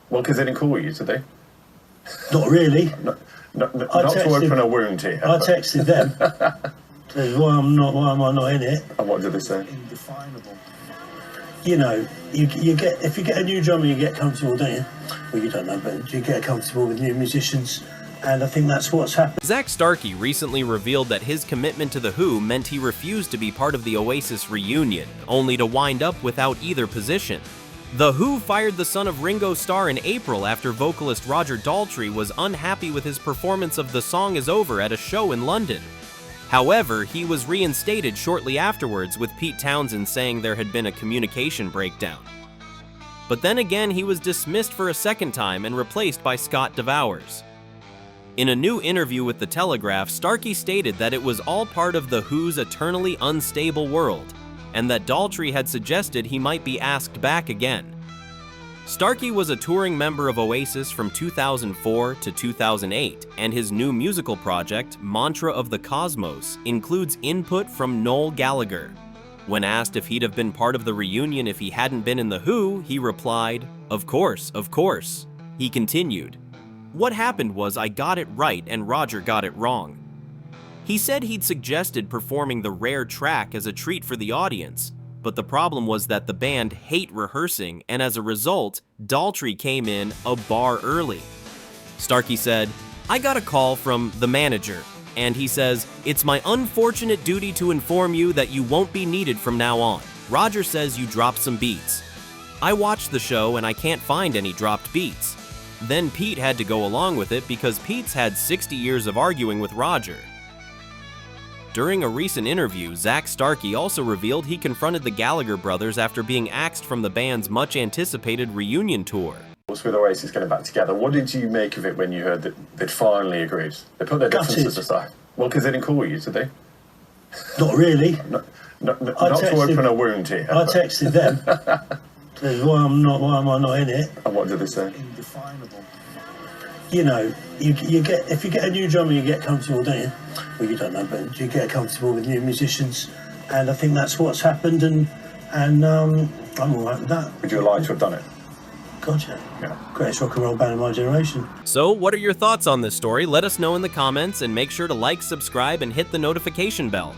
Well, because they didn't call you, did they? Not really. Not to open a wound here. I texted them. Said, why am I not in it? And what did they say? Indefinable. You know, you get, if you get a new drummer, you get comfortable, don't you? Well, you don't know, but you get comfortable with new musicians, and I think that's what's happened. Zak Starkey recently revealed that his commitment to The Who meant he refused to be part of the Oasis reunion, only to wind up without either position. The Who fired the son of Ringo Starr in April after vocalist Roger Daltrey was unhappy with his performance of The Song Is Over at a show in London. However, he was reinstated shortly afterwards, with Pete Townshend saying there had been a communication breakdown. But then again, he was dismissed for a second time and replaced by Scott DeVowers. In a new interview with The Telegraph, Starkey stated that it was all part of The Who's eternally unstable world, and that Daltrey had suggested he might be asked back again. Starkey was a touring member of Oasis from 2004 to 2008, and his new musical project, Mantra of the Cosmos, includes input from Noel Gallagher. When asked if he'd have been part of the reunion if he hadn't been in The Who, he replied, of course. He continued, "What happened was I got it right and Roger got it wrong." He said he'd suggested performing the rare track as a treat for the audience, but the problem was that the band hate rehearsing, and as a result, Daltrey came in a bar early. Starkey said, "I got a call from the manager, and he says, 'It's my unfortunate duty to inform you that you won't be needed from now on. Roger says you dropped some beats.' I watched the show and I can't find any dropped beats. Then Pete had to go along with it because Pete's had 60 years of arguing with Roger." During a recent interview, Zak Starkey also revealed he confronted the Gallagher brothers after being axed from the band's much-anticipated reunion tour. With Oasis getting back together, what did you make of it when you heard that they'd finally agreed? They put their differences aside. Well, because they didn't call you, did they? Not really. Not to open a wound here. I texted them. Said, why am I not in it? And what did they say? Indefinable. You know, you get, if you get a new drummer, you get comfortable, don't you? Well, you don't know, but you get comfortable with new musicians, and I think that's what's happened, and I'm all right with that. Would you like to have done it? Gotcha. Yeah. Greatest rock and roll band of my generation. So, what are your thoughts on this story? Let us know in the comments, and make sure to like, subscribe, and hit the notification bell.